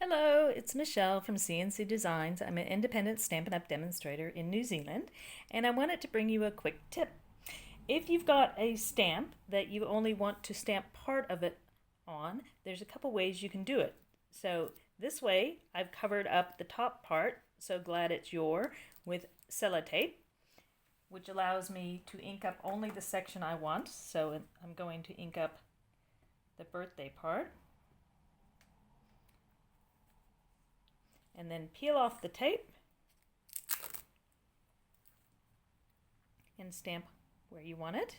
Hello, it's Michelle from CNC Designs. I'm an independent Stampin' Up! Demonstrator in New Zealand, and I wanted to bring you a quick tip. If you've got a stamp that you only want to stamp part of it on, there's a couple ways you can do it. So this way, I've covered up the top part, so glad it's your, with sellotape, which allows me to ink up only the section I want. So I'm going to ink up the birthday part. And then peel off the tape and stamp where you want it.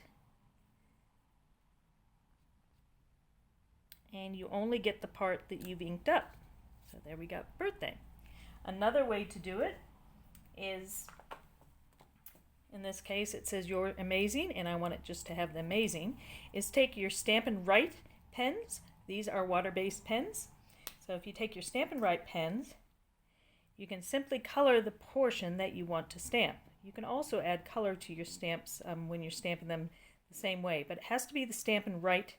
And you only get the part that you've inked up. So there we go, birthday. Another way to do it is, in this case it says you're amazing and I want it just to have the amazing, is take your Stampin' Write pens. These are water-based pens. So if you take your Stampin' Write pens, you can simply color the portion that you want to stamp. You can also add color to your stamps when you're stamping them the same way, but it has to be the Stampin' Write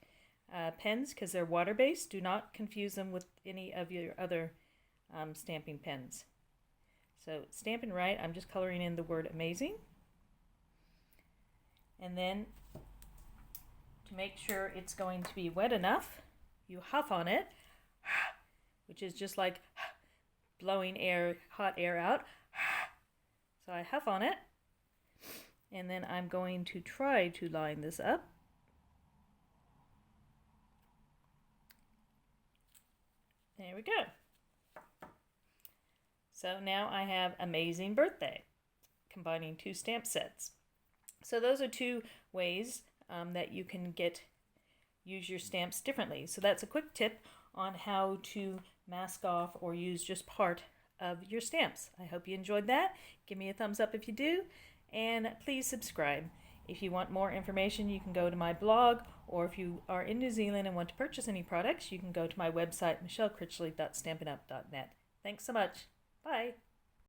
pens because they're water-based. Do not confuse them with any of your other stamping pens. So Stampin' Write, I'm just coloring in the word amazing. And then to make sure it's going to be wet enough, you huff on it, which is just like blowing air, hot air out. So I huff on it, and then I'm going to try to line this up. There we go. So now I have Amazing Birthday, combining two stamp sets. So those are two ways that you can use your stamps differently. So that's a quick tip on how to mask off or use just part of your stamps. I hope you enjoyed that. Give me a thumbs up if you do, and please subscribe. If you want more information, you can go to my blog, or if you are in New Zealand and want to purchase any products, you can go to my website, michellekritchley.stampinup.net. Thanks so much. Bye.